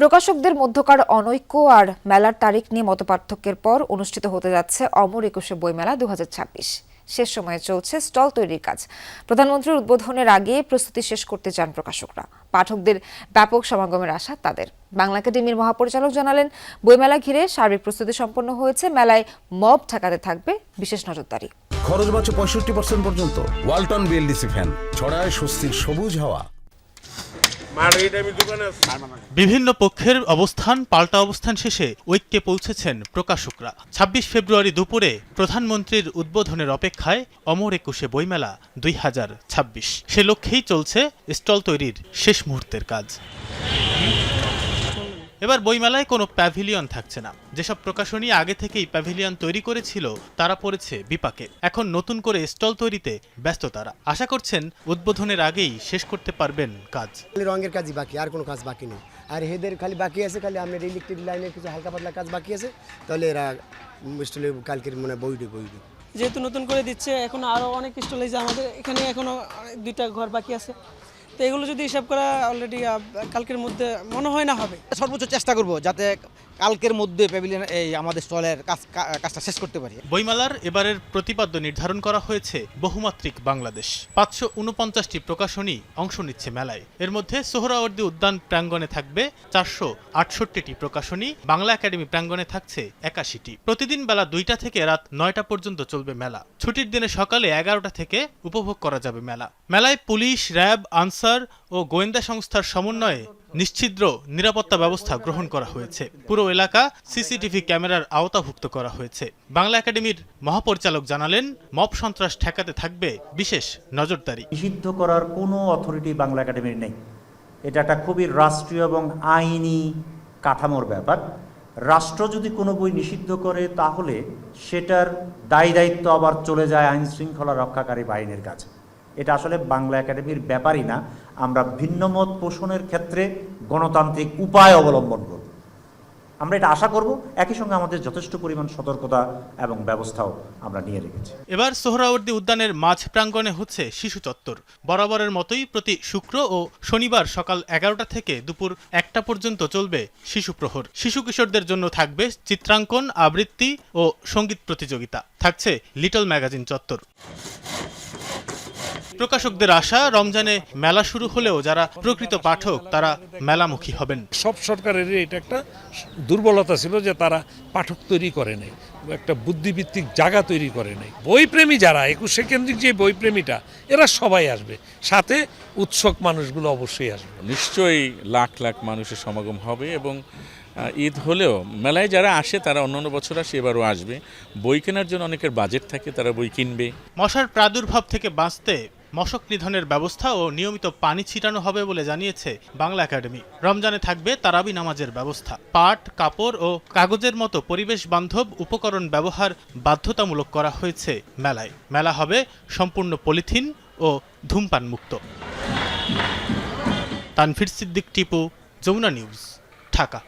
প্রকাশকদের মধ্যকার অনৈক্য আর মেলার তারিখ নিয়ে মতপার্থক্যের পর অনুষ্ঠিত হতে যাচ্ছে অমর একুশে বইমেলা 2026। শেষ সময়ে চলছে স্টল তৈরির কাজ। প্রধানমন্ত্রীর উদ্বোধনের আগে প্রস্তুতি শেষ করতে চান প্রকাশকরা। পাঠকদের ব্যাপক সমাগমের আশা তাদের। বাংলা একাডেমির মহাপরিচালক জানালেন, বইমেলা ঘিরে সার্বিক প্রস্তুতি সম্পন্ন হয়েছে। মেলায় মব ঠেকাতে থাকবে বিশেষ নজরদারি। খরচ বাঁচে 65% পর্যন্ত। ওয়ালটন বিএলডিসি ফ্যান ছড়ায় স্বস্তির সবুজ হাওয়া। বিভিন্ন পক্ষের অবস্থান পাল্টা অবস্থান শেষে ঐক্যে পৌঁছেছেন প্রকাশকরা। 26 ফেব্রুয়ারি দুপুরে প্রধানমন্ত্রীর উদ্বোধনের অপেক্ষায় অমর একুশে বইমেলা 2026। সে লক্ষ্যেই চলছে স্টল তৈরির শেষ মুহূর্তের কাজ। এবার বইমেলায় কোনো প্যাভিলিয়ন থাকছে না। যেসব প্রকাশনী আগে থেকেই প্যাভিলিয়ন তৈরি করেছিল তারা পড়েছে বিপাকে। এখন নতুন করে স্টল তৈরিতে ব্যস্ত তারা। আশা করছেন উদ্বোধনের আগেই শেষ করতে পারবেন কাজ। রঙের কাজই বাকি, আর কোনো কাজ বাকি নেই। আর এদের খালি বাকি আছে, খালি আপনার ইলেকট্রিক লাইনের কিছু হালকা পাতলা কাজ বাকি আছে। তাহলে এরা স্টলে কালকের মানে বইবে যেহেতু নতুন করে দিচ্ছে, এখন আরও অনেক স্টল আছে আমাদের এখানে, এখনো 2টা ঘর বাকি আছে। তো এগুলো যদি হিসাব করা অলরেডি কালকের মধ্যে মনে হয় না হবে। সর্বোচ্চ চেষ্টা করব যাতে কালকের মধ্যে প্যাভিলিয়ন আমাদের স্টলের কাজটা শেষ করতে পারি। বইমেলার এবারের প্রতিপাদ্য নির্ধারণ করা হয়েছে বহুমাত্রিক বাংলাদেশ। 549টি প্রকাশনী অংশ নিচ্ছে মেলায়। এর মধ্যে সোহরাওয়ার্দী উদ্যান প্রাঙ্গণে থাকবে 468টি প্রকাশনী, বাংলা একাডেমি প্রাঙ্গণে থাকছে 81টি। প্রতিদিন বেলা 2টা থেকে রাত 9টা পর্যন্ত চলবে মেলা। ছুটির দিনে সকালে 11টা থেকে উপভোগ করা যাবে মেলা। মেলায় পুলিশ, র্যাব, আনসার ও গোয়েন্দা সংস্থার সমন্বয়ে নিশ্ছিদ্র নিরাপত্তা ব্যবস্থা গ্রহণ করা হয়েছে। পুরো এলাকা সিসিটিভি ক্যামেরার আওতাভুক্ত করা হয়েছে। বাংলা একাডেমির মহাপরিচালক জানালেন, মব সন্ত্রাস ঠেকাতে থাকবে বিশেষ নজরদারি। নিষিদ্ধ করার কোনো অথরিটি বাংলা একাডেমির নেই। এটা একটা খুবই রাষ্ট্রীয় এবং আইনি কাঠামোর ব্যাপার। রাষ্ট্র যদি কোনো বই নিষিদ্ধ করে তাহলে সেটার দায়ী দায়িত্ব আবার চলে যায় আইন শৃঙ্খলা রক্ষাকারী বাহিনীর কাছে। এটা আসলে বাংলা একাডেমির ব্যাপারই না। আমরা ভিন্নমত পোষণের ক্ষেত্রে গণতান্ত্রিক উপায় অবলম্বন করব। আমরা এটা আশা করব। একই সঙ্গে আমাদের যথেষ্ট পরিমাণ সতর্কতা এবং ব্যবস্থাও আমরা নিয়ে রেখেছি। এবার সোহরাওয়ার্দী উদ্যানের মাঝ প্রাঙ্গণে হচ্ছে শিশু চত্বর। বরাবরের মতোই প্রতি শুক্র ও শনিবার সকাল 11টা থেকে দুপুর 1টা পর্যন্ত চলবে শিশু প্রহর। শিশু কিশোরদের জন্য থাকবে চিত্রাঙ্কন, আবৃত্তি ও সঙ্গীত প্রতিযোগিতা। থাকছে লিটল ম্যাগাজিন চত্বর। প্রকাশকদের আশা, রমজানে মেলা শুরু হলেও যারা প্রকৃত পাঠক তারা মেলামুখী হবেন। সব সরকারের এটা একটা দুর্বলতা ছিল যে তারা পাঠক তৈরি করে নাই, একটা বুদ্ধিভিত্তিক জায়গা তৈরি করে নাই। বইপ্রেমী যারা, 21শে কেন্দ্রিক যে বইপ্রেমীটা, এরা সবাই আসবে, সাথে উৎসুক মানুষগুলো অবশ্যই আসবে। নিশ্চয়ই লাখ লাখ মানুষের সমাগম হবে এবং ঈদ হলেও মেলায় যারা আসে তারা অন্যান্য বছর আসে, এবারও আসবে। বই কেনার জন্য অনেকের বাজেট থাকে, তারা বই কিনবে। মশার প্রাদুর্ভাব থেকে বাঁচতে মশক নিধনের ব্যবস্থা ও নিয়মিত পানি ছিটানো হবে বলে জানিয়েছে বাংলা একাডেমি। রমজানে থাকবে তারাবি নামাজের ব্যবস্থা। পাট, কাপড় ও কাগজের মতো পরিবেশ বান্ধব উপকরণ ব্যবহার বাধ্যতামূলক করা হয়েছে মেলায়। মেলা হবে সম্পূর্ণ পলিথিন ও ধূমপান মুক্ত। তানভীর সিদ্দিক, টিপু, যমুনা নিউজ, ঢাকা।